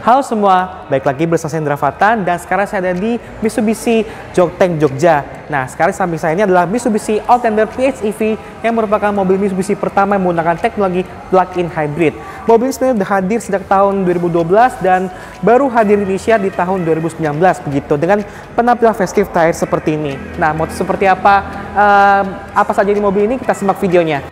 Halo semua, baik lagi bersama saya Indra Fatan dan sekarang saya ada di Mitsubishi Jogtank, Jogja. Nah, sekarang samping saya ini adalah Mitsubishi Outlander PHEV yang merupakan mobil Mitsubishi pertama yang menggunakan teknologi plug-in hybrid. Mobil ini sebenarnya sudah hadir sejak tahun 2012 dan baru hadir di Indonesia di tahun 2019 begitu dengan penampilan festive tire seperti ini. Nah, motor seperti apa saja di mobil ini kita simak videonya.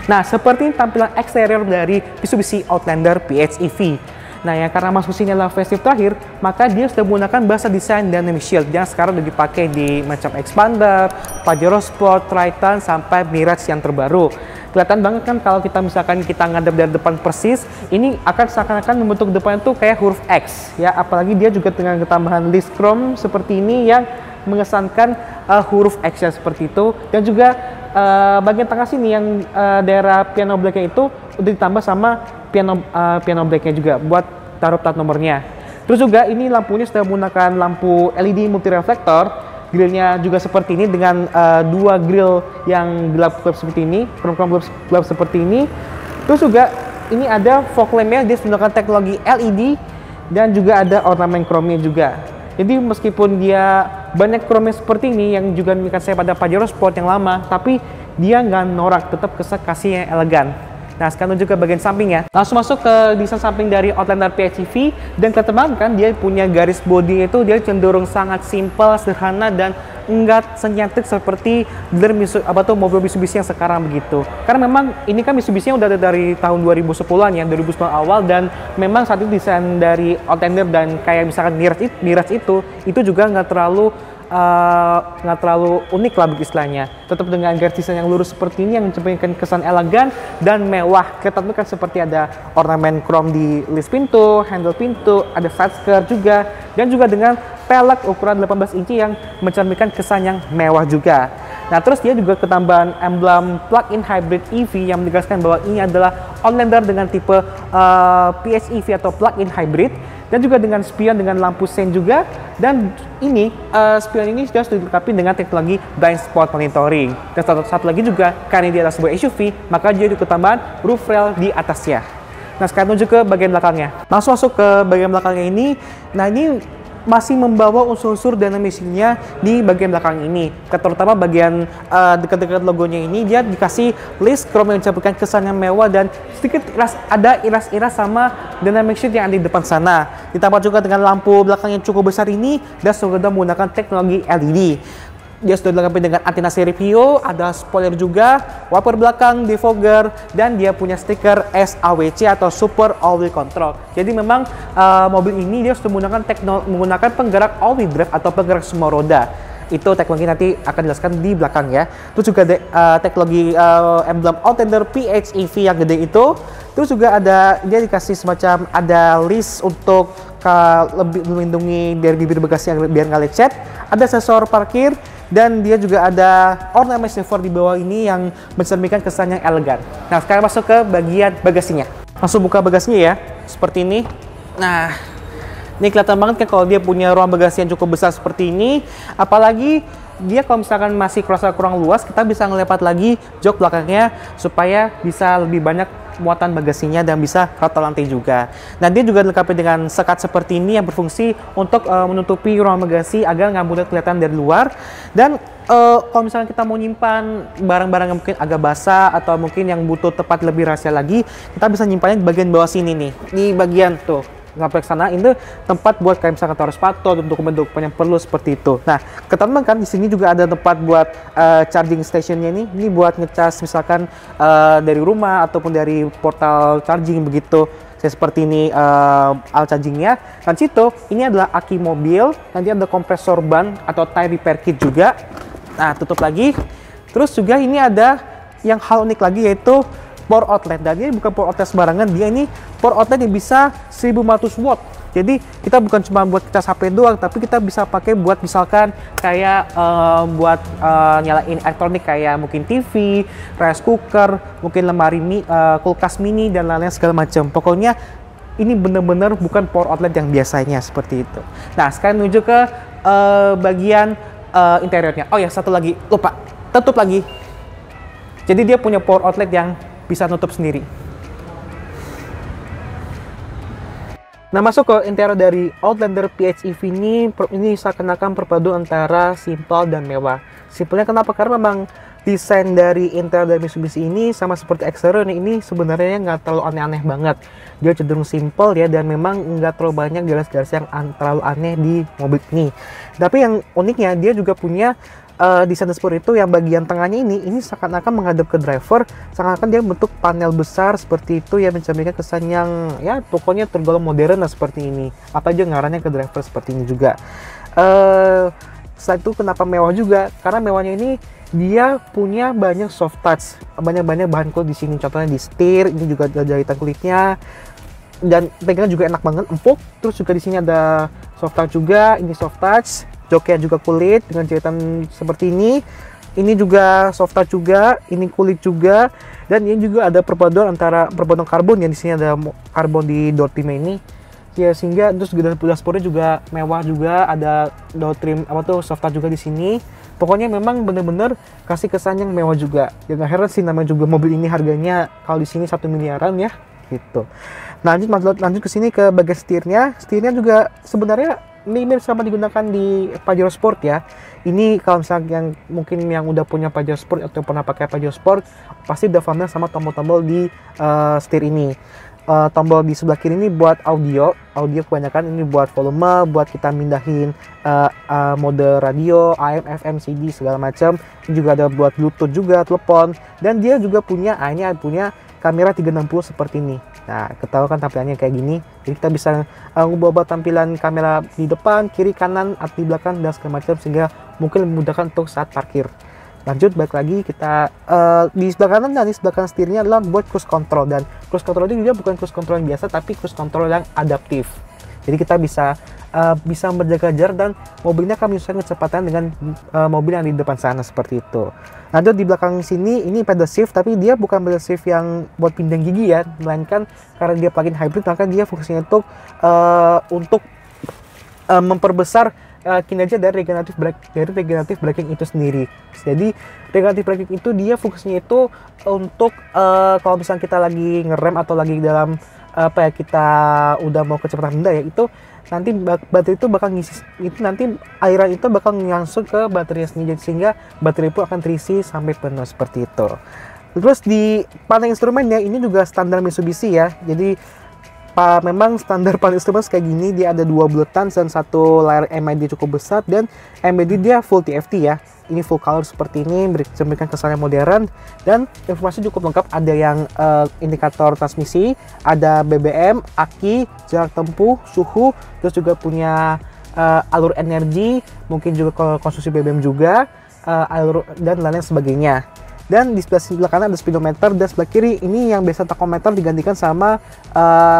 Nah, seperti tampilan eksterior dari Mitsubishi Outlander PHEV. Nah, yang karena masuk sini adalah facelift terakhir, maka dia sudah menggunakan bahasa desain Dynamic Shield yang sekarang sudah dipakai di macam Expander, Pajero Sport, Triton, sampai Mirage yang terbaru. Kelihatan banget kan kalau kita misalkan kita ngadep dari depan persis, ini akan seakan-akan membentuk depan itu kayak huruf X ya, apalagi dia juga dengan tambahan list chrome seperti ini yang mengesankan huruf X ya seperti itu, dan juga bagian tengah sini yang daerah piano black-nya itu udah ditambah sama piano black-nya juga buat taruh plat nomornya. Terus juga ini lampunya sudah menggunakan lampu LED multi reflektor. Grillnya juga seperti ini dengan dua grill yang gelap-gelap seperti ini, chrome gelap seperti ini. Terus juga ini ada fog lamp-nya, dia menggunakan teknologi LED dan juga ada ornamen chrome-nya juga. Jadi meskipun dia banyak chrome seperti ini yang juga mengingat saya pada Pajero Sport yang lama, tapi dia nggak norak, tetap kasih yang elegan. Nah, sekarang juga bagian sampingnya. Langsung masuk ke desain samping dari Outlander PHEV, dan kelihatan banget kan dia punya garis bodi itu dia cenderung sangat simpel, sederhana, dan enggak senyantik seperti mobil Mitsubishi yang sekarang begitu. Karena memang ini kan Mitsubishi yang udah ada dari tahun 2010-an ya, 2010 awal, dan memang saat itu desain dari Outlander dan kayak misalkan Mirage itu juga nggak terlalu unik lah istilahnya. Tetap dengan garis desain yang lurus seperti ini yang memberikan kesan elegan dan mewah. Kelihatan kan seperti ada ornamen chrome di list pintu, handle pintu, ada side skirt juga, dan juga dengan pelek ukuran 18 inci yang mencerminkan kesan yang mewah juga. Nah, terus dia juga ketambahan emblem plug-in hybrid EV yang menegaskan bahwa ini adalah Outlander dengan tipe PHEV atau plug-in hybrid, dan juga dengan spion dengan lampu sein juga. Dan ini spion ini sudah dilengkapi dengan teknologi blind spot monitoring. Dan satu lagi juga karena dia adalah sebuah SUV, maka dia juga ketambahan roof rail di atasnya. Nah, sekarang menuju ke bagian belakangnya. Langsung masuk ke bagian belakangnya ini. Nah, ini masih membawa unsur-unsur dynamic-nya di bagian belakang ini. Terutama bagian dekat-dekat logonya ini dia dikasih list chrome yang mencapai kesan yang mewah, dan sedikit ada iras-iras sama dynamic shield yang ada di depan sana. Ditambah juga dengan lampu belakang yang cukup besar ini dan sudah menggunakan teknologi LED. Dia sudah dilengkapi dengan antena seri PIO, ada spoiler juga, wiper belakang, defogger, dan dia punya stiker SAWC atau Super All Wheel Control. Jadi memang mobil ini dia sudah menggunakan penggerak all wheel drive atau penggerak semua roda. Itu teknologi nanti akan dijelaskan di belakang ya. Terus juga teknologi emblem Outlander PHEV yang gede itu. Terus juga dia dikasih semacam ada list untuk lebih melindungi dari bibir bagasi yang biar nggak lecet. Ada sensor parkir, dan dia juga ada ornamen silver di bawah ini yang mencerminkan kesan yang elegan. Nah, sekarang masuk ke bagian bagasinya. Langsung buka bagasinya ya, seperti ini. Nah, ini kelihatan banget kan kalau dia punya ruang bagasi yang cukup besar seperti ini. Apalagi dia kalau misalkan masih kerasa kurang luas, kita bisa ngelepat lagi jok belakangnya supaya bisa lebih banyak muatan bagasinya dan bisa rata lantai juga. Nah, dia juga dilengkapi dengan sekat seperti ini yang berfungsi untuk menutupi ruang bagasi agar nggak mudah kelihatan dari luar. Dan kalau misalnya kita mau nyimpan barang-barang yang mungkin agak basah atau mungkin yang butuh tempat lebih rahasia lagi, kita bisa nyimpannya di bagian bawah sini nih, di bagian tuh sampai ke sana. Ini tempat buat kayak misalkan taruh sepatu atau dokumen-dokumen yang perlu seperti itu. Nah, ketahuan kan di sini juga ada tempat buat charging stationnya nih. Ini buat ngecas misalkan dari rumah ataupun dari portal charging begitu. Saya seperti ini alat chargingnya. Dan situ ini adalah aki mobil. Nanti ada kompresor ban atau tire repair kit juga. Nah, tutup lagi. Terus juga ini ada yang hal unik lagi yaitu power outlet, dan ini bukan power outlet sembarangan, dia ini power outlet yang bisa 1500 watt. Jadi kita bukan cuma buat kita HP doang, tapi kita bisa pakai buat misalkan kayak buat nyalain elektronik kayak mungkin TV, rice cooker, mungkin lemari kulkas mini dan lain-lain segala macam. Pokoknya ini benar-benar bukan power outlet yang biasanya seperti itu. Nah, sekarang menuju ke bagian interiornya. Oh ya, satu lagi lupa, tutup lagi. Jadi dia punya power outlet yang bisa nutup sendiri. Nah, masuk ke interior dari Outlander PHEV ini seakan-akan perpaduan antara simpel dan mewah. Simpelnya kenapa? Karena memang desain dari interior dari Mitsubishi ini sama seperti eksterior ini sebenarnya nggak terlalu aneh-aneh banget. Dia cenderung simpel ya, dan memang nggak terlalu banyak garis-garis yang terlalu aneh di mobil ini. Tapi yang uniknya dia juga punya desain dashboard itu yang bagian tengahnya ini seakan-akan menghadap ke driver, seakan-akan dia bentuk panel besar seperti itu yang mencerminkan kesan yang ya pokoknya tergolong modern lah seperti ini. Apa aja ngarahnya ke driver seperti ini juga. Setelah itu kenapa mewah juga? Karena mewahnya ini dia punya banyak soft touch, banyak bahan kulit di sini. Contohnya di setir, ini juga ada jahitan kulitnya, dan pegangan juga enak banget, empuk. Terus juga di sini ada soft touch juga, ini soft touch. Joknya juga kulit dengan jahitan seperti ini. Ini juga soft touch juga, ini kulit juga, dan ini juga ada perpaduan antara perpaduan karbon yang di sini ada karbon di door trim ini. Ya, sehingga terus dashboardnya juga mewah juga, ada door trim soft touch juga di sini. Pokoknya memang bener-bener kasih kesan yang mewah juga. Ya nggak heran sih, namanya juga mobil ini harganya kalau di sini 1 miliaran ya gitu. Nah, lanjut ke sini ke bagian setirnya. Setirnya juga sebenarnya mirip sama digunakan di Pajero Sport ya. Ini kalau misalnya yang udah punya Pajero Sport atau pernah pakai Pajero Sport pasti udah familiar sama tombol-tombol di setir ini. Tombol di sebelah kiri ini buat audio kebanyakan, ini buat volume, buat kita mindahin mode radio, AM, FM, CD segala macam. Ini juga ada buat Bluetooth juga, telepon, dan dia juga punya kamera 360 seperti ini. Nah, ketahuan kan tampilannya kayak gini. Jadi kita bisa ngubah tampilan kamera di depan, kiri, kanan, atau di belakang dan segala macam, sehingga mungkin memudahkan untuk saat parkir. Lanjut, balik lagi kita di sebelah kanan dan di sebelah kanan setirnya adalah buat cruise control, dan cruise control ini juga bukan cruise control yang biasa, tapi cruise control yang adaptif. Jadi kita bisa berjaga jarak dan mobilnya akan menyesuaikan kecepatan dengan mobil yang di depan sana seperti itu. Lanjut di belakang sini ini pedal shift, tapi dia bukan pedal shift yang buat pindang gigi ya, melainkan karena dia plug-in hybrid maka dia fungsinya untuk memperbesar kinerja dari regenerative braking itu sendiri. Jadi regenerative braking itu dia fungsinya itu untuk kalau misalnya kita lagi ngerem atau lagi dalam kita udah mau kecepatan rendah ya, itu nanti baterai itu bakal ngisi, itu nanti airan itu bakal langsung ke baterai sendiri, sehingga baterai pun akan terisi sampai penuh seperti itu. Terus di panel instrumennya ini juga standar Mitsubishi ya. Jadi memang standar panel instrumen kayak gini, dia ada 2 buletan dan 1 layar MID cukup besar, dan MID dia full TFT ya. Ini full color seperti ini, memberikan kesannya modern, dan informasi cukup lengkap. Ada yang indikator transmisi, ada BBM, aki, jarak tempuh, suhu, terus juga punya alur energi, mungkin juga konsumsi BBM juga, alur dan lain-lain sebagainya. Dan di sebelah kanan ada speedometer, dan sebelah kiri ini yang biasa tachometer digantikan sama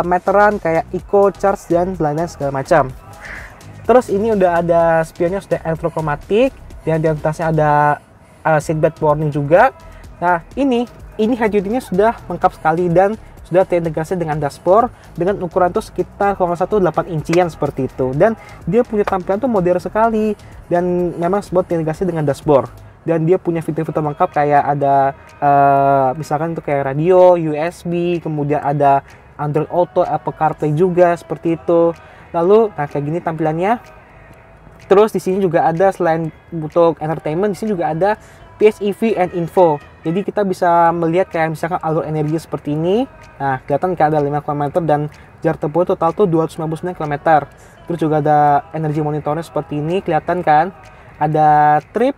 meteran kayak eco, charge, dan lain-lain segala macam. Terus ini udah ada spionnya, sudah elektrokromatik, dan di atasnya ada seatbelt warning juga. Nah, ini head unitnya sudah lengkap sekali dan sudah terintegrasi dengan dashboard dengan ukuran tuh sekitar kalau nggak salah 8 incian seperti itu. Dan dia punya tampilan tuh modern sekali, dan memang buat terintegrasi dengan dashboard. Dan dia punya fitur-fitur lengkap kayak ada misalkan itu kayak radio, USB, kemudian ada Android Auto, Apple CarPlay juga seperti itu. Lalu kayak gini tampilannya. Terus di sini juga ada, selain untuk entertainment, di sini juga ada PHEV and info. Jadi kita bisa melihat kayak misalkan alur energi seperti ini. Nah, kelihatan kayak ada 5 km dan jarak tempuh total tuh 259 km. Terus juga ada energi monitornya seperti ini, kelihatan kan? Ada trip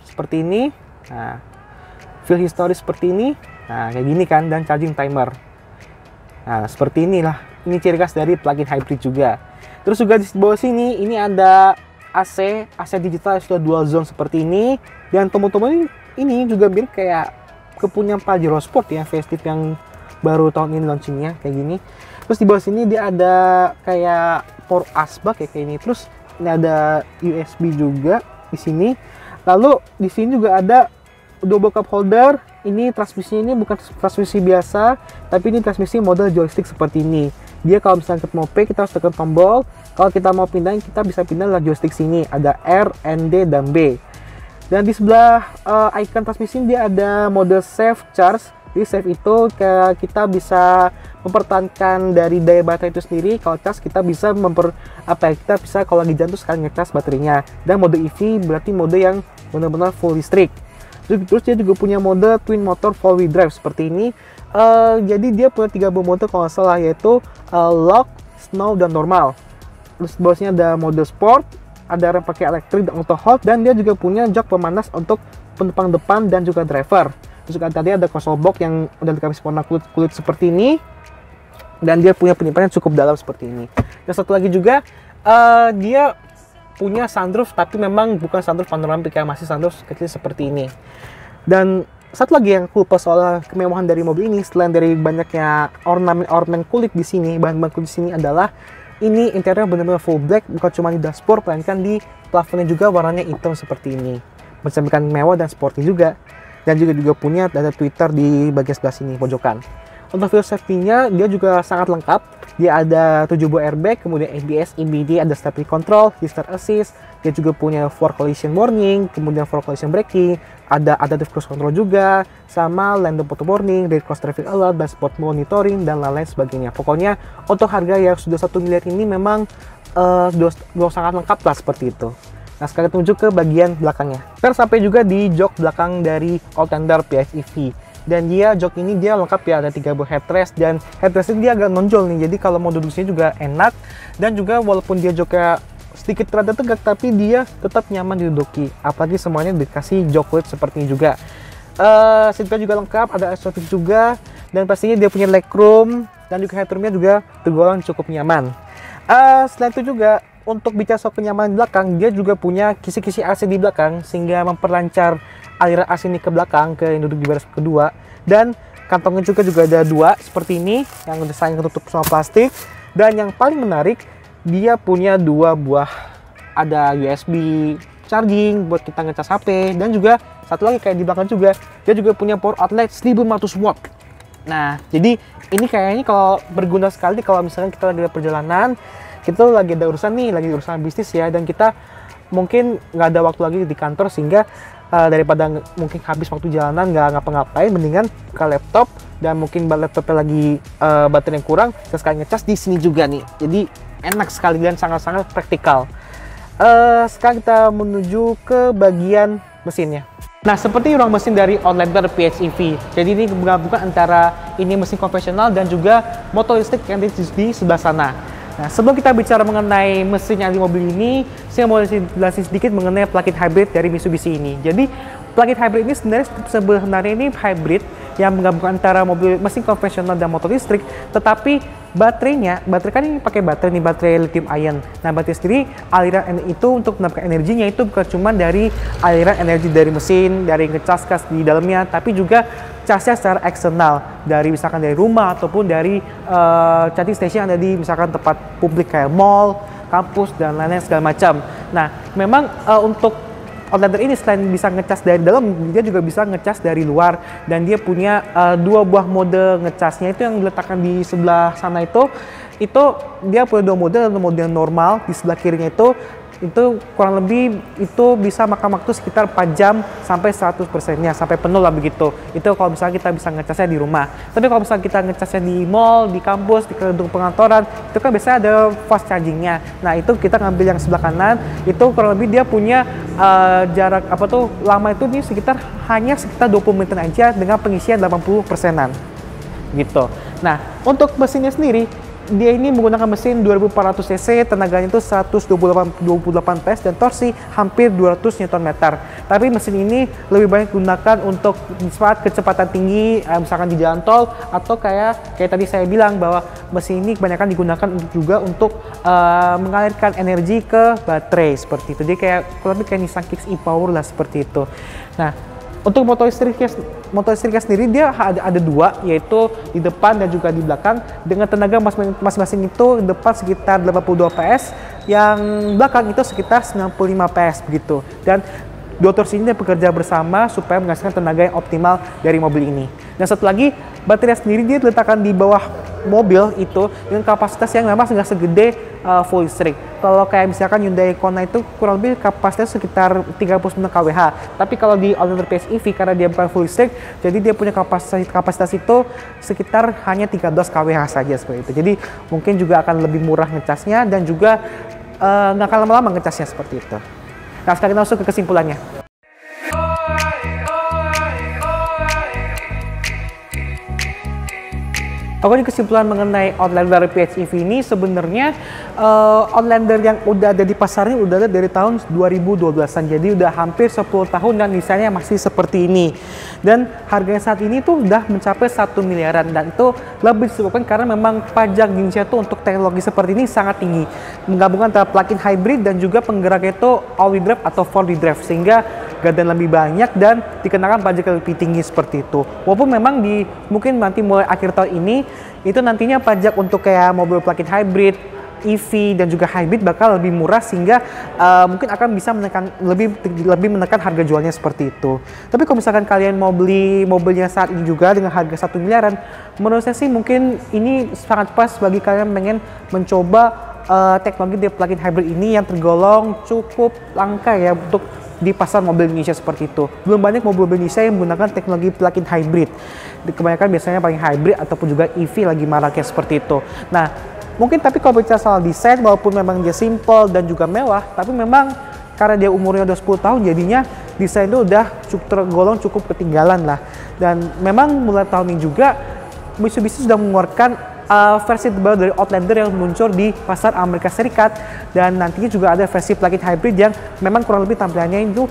seperti ini. Nah, fuel history seperti ini. Nah, kayak gini kan, dan charging timer. Nah, seperti inilah. Ini ciri khas dari plug-in hybrid juga. Terus juga di bawah sini ini ada AC digital sudah dual zone seperti ini, dan tombol-tombol ini juga mirip kayak kepunyaan Pajero Sport ya, facelift yang baru tahun ini launchingnya kayak gini. Terus di bawah sini dia ada kayak power asbak ya kayak ini. Terus ini ada USB juga di sini. Lalu di sini juga ada double cup holder. Ini transmisinya ini bukan transmisi biasa, tapi ini transmisi model joystick seperti ini. Dia kalau misalnya kita mau P, kita harus tekan tombol. Kalau kita mau pindahin, kita bisa pindah lewat joystick sini. Ada R, N, D, dan B. Dan di sebelah icon transmisi dia ada mode save charge. Jadi save itu kita bisa mempertahankan dari daya baterai itu sendiri. Kalau cas kita bisa kita bisa kalau lagi jalan tuh sekali ngecas baterainya. Dan mode EV berarti mode yang benar-benar full listrik. Terus dia juga punya mode twin motor 4-wheel drive seperti ini. Jadi dia punya 3 buah mode kalau nggak salah, yaitu lock, snow, dan normal. Terus bawahnya ada mode sport, ada rem pakai elektrik dan auto hold, dan dia juga punya jok pemanas untuk penumpang depan dan juga driver. Terus juga tadi ada console box yang udah dikasih warna kulit seperti ini, dan dia punya penyimpanan cukup dalam seperti ini. Dan satu lagi juga dia punya sunroof, tapi memang bukan sunroof panoramik ya, masih sunroof kecil seperti ini. Dan satu lagi yang lupa soal kemewahan dari mobil ini, selain dari banyaknya ornamen kulit di sini, bahan-bahan kulit di sini adalah ini interior benar-benar full black, bukan cuma di dashboard, melainkan di plafonnya juga warnanya hitam seperti ini, mencerminkan mewah dan sporty juga. Dan juga punya data Twitter di bagian sebelah sini pojokan. Untuk field safety-nya dia juga sangat lengkap. Dia ada 7 buah airbag, kemudian ABS, EBD, ada stability control, hill assist. Dia juga punya for collision warning, kemudian for collision braking, ada adaptive cruise control juga, sama lane photo warning, rear cross traffic alert, dan spot monitoring, dan lain-lain sebagainya. Pokoknya untuk harga yang sudah 1 miliar ini memang sudah sangat lengkap lah seperti itu. Nah, sekarang tunjuk ke bagian belakangnya. Kita sampai juga di jok belakang dari Outlander PHEV. Dan dia jok ini dia lengkap ya, ada 3 buah headrest, dan headrestnya dia agak nonjol nih. Jadi kalau mau duduk sini juga enak, dan juga walaupun dia joknya sedikit rada tegak, tapi dia tetap nyaman diduduki. Apalagi semuanya dikasih jok kulit seperti ini juga. Seatnya juga lengkap, ada exotic juga, dan pastinya dia punya legroom, dan juga headroomnya juga tergolong cukup nyaman. Selain itu juga untuk bicara soal kenyamanan di belakang, dia juga punya kisi-kisi AC di belakang sehingga memperlancar aliran AC ini ke belakang ke yang duduk di baris kedua. Dan kantongnya juga ada 2 seperti ini yang desain ketutup sama plastik. Dan yang paling menarik, dia punya 2 buah, ada USB charging buat kita ngecas HP, dan juga satu lagi kayak di belakang juga dia juga punya power outlet 1500 watt. Nah, jadi ini kayaknya kalau berguna sekali kalau misalnya kita lagi ada perjalanan, kita lagi ada urusan nih, lagi urusan bisnis ya, dan kita mungkin nggak ada waktu lagi di kantor, sehingga daripada mungkin habis waktu jalanan nggak ngapa-ngapain, mendingan ke laptop, dan mungkin laptopnya lagi baterai yang kurang, terus sekali ngecas di sini juga nih. Jadi enak sekali dan sangat-sangat praktikal. Sekarang kita menuju ke bagian mesinnya. Nah, seperti ruang mesin dari Outlander PHEV. Jadi ini menggabungkan antara ini mesin konvensional dan juga motor listrik yang di sebelah sana. Nah, sebelum kita bicara mengenai mesin yang di mobil ini, saya mau jelasin sedikit mengenai plug-in hybrid dari Mitsubishi ini. Jadi, plug-in hybrid ini sebenarnya ini hybrid yang menggabungkan antara mobil mesin konvensional dan motor listrik, tetapi baterai kan ini pakai baterai nih, baterai lithium ion. Nah, baterai sendiri aliran itu untuk mendapatkan energinya itu bukan cuma dari aliran energi dari mesin, dari ngecas gas di dalamnya, tapi juga casnya secara eksternal dari misalkan dari rumah ataupun dari charging station yang ada di misalkan tempat publik kayak mall, kampus, dan lain-lain segala macam. Nah, memang untuk Outlander ini selain bisa ngecas dari dalam, dia juga bisa ngecas dari luar, dan dia punya 2 buah mode ngecasnya itu yang diletakkan di sebelah sana itu dia punya 2 mode, mode yang normal di sebelah kirinya itu kurang lebih itu bisa makan waktu sekitar 4 jam sampai 100%-nya, sampai penuh lah begitu. Itu kalau misalnya kita bisa ngecasnya di rumah. Tapi kalau misalnya kita ngecasnya di mall, di kampus, di gedung pengantoran, itu kan biasanya ada fast charging-nya. Nah, itu kita ngambil yang sebelah kanan, itu kurang lebih dia punya jarak lama itu nih hanya sekitar 20 menit aja dengan pengisian 80%-an gitu. Nah, untuk mesinnya sendiri, dia ini menggunakan mesin 2400 cc, tenaganya itu 128 PS dan torsi hampir 200 Nm. Tapi mesin ini lebih banyak digunakan untuk saat kecepatan tinggi, misalkan di jalan tol, atau kayak tadi saya bilang bahwa mesin ini kebanyakan digunakan juga untuk mengalirkan energi ke baterai seperti itu. Jadi kurang lebih kayak Nissan Kicks e-Power lah seperti itu. Nah, untuk motor listriknya sendiri dia ada 2, yaitu di depan dan juga di belakang, dengan tenaga masing-masing itu depan sekitar 82 PS, yang belakang itu sekitar 95 PS begitu. Dan 2 torsi ini bekerja bersama supaya menghasilkan tenaga yang optimal dari mobil ini. Dan satu lagi, baterai sendiri dia diletakkan di bawah mobil itu dengan kapasitas yang memang nggak segede full listrik. Kalau kayak misalkan Hyundai Kona itu kurang lebih kapasitas sekitar 39 kWh. Tapi kalau di Outlander PHEV karena dia bukan full listrik, jadi dia punya kapasitas itu sekitar hanya 13 kWh saja seperti itu. Jadi mungkin juga akan lebih murah ngecasnya dan juga nggak akan lama-lama ngecasnya seperti itu. Nah, sekarang kita masuk ke kesimpulannya. Oke, kesimpulan mengenai Outlander PHEV ini sebenarnya Outlander yang udah ada di pasarnya udah ada dari tahun 2012-an. Jadi udah hampir 10 tahun dan desainnya masih seperti ini. Dan harganya saat ini tuh udah mencapai 1 miliaran dan itu lebih disebabkan karena memang pajak di Indonesia tuh untuk teknologi seperti ini sangat tinggi. Menggabungkan antara plug-in hybrid dan juga penggeraknya itu all-wheel drive atau four-wheel drive sehingga gardan lebih banyak dan dikenakan pajak yang lebih tinggi seperti itu. Walaupun memang mungkin nanti mulai akhir tahun ini itu nantinya pajak untuk kayak mobil plug-in hybrid, EV dan juga hybrid bakal lebih murah sehingga mungkin akan bisa menekan lebih menekan harga jualnya seperti itu. Tapi kalau misalkan kalian mau beli mobilnya saat ini juga dengan harga 1 miliaran, menurut saya sih mungkin ini sangat pas bagi kalian yang pengen mencoba teknologi plug-in hybrid ini yang tergolong cukup langka ya untuk di pasar mobil Indonesia seperti itu. Belum banyak mobil Indonesia yang menggunakan teknologi plug-in hybrid. Kebanyakan biasanya paling hybrid ataupun juga EV lagi maraknya seperti itu. Nah, mungkin tapi kalau bicara soal desain, walaupun memang dia simple dan juga mewah, tapi memang karena dia umurnya udah 10 tahun, jadinya desain itu udah tergolong cukup ketinggalan lah. Dan memang mulai tahun ini juga Mitsubishi sudah mengeluarkan versi terbaru dari Outlander yang muncul di pasar Amerika Serikat, dan nantinya juga ada versi plug-in hybrid yang memang kurang lebih tampilannya itu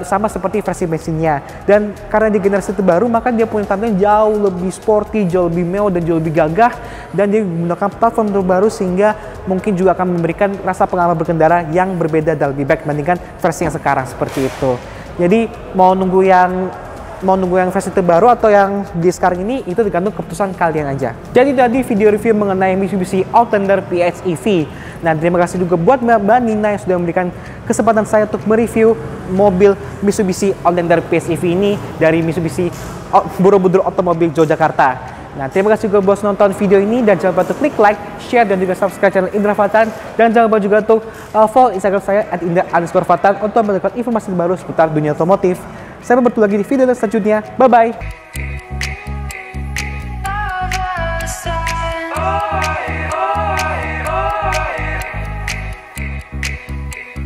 sama seperti versi bensinnya. Dan karena di generasi terbaru maka dia punya tampilan jauh lebih sporty, jauh lebih mewah dan jauh lebih gagah, dan dia menggunakan platform terbaru sehingga mungkin juga akan memberikan rasa pengalaman berkendara yang berbeda dan lebih baik dibandingkan versi yang sekarang seperti itu. Jadi mau nunggu yang versi terbaru atau yang di sekarang ini itu tergantung keputusan kalian aja. Jadi tadi video review mengenai Mitsubishi Outlander PHEV. Nah, terima kasih juga buat Mbak Nina yang sudah memberikan kesempatan saya untuk mereview mobil Mitsubishi Outlander PHEV ini dari Mitsubishi Borobudur Otomobil Yogyakarta. Nah, terima kasih juga buat nonton video ini dan jangan lupa untuk klik like, share dan juga subscribe channel Indra Fatan, dan jangan lupa juga untuk follow Instagram saya @indra_fatan untuk mendapatkan informasi terbaru seputar dunia otomotif. Sampai bertemu lagi di video selanjutnya. Bye-bye.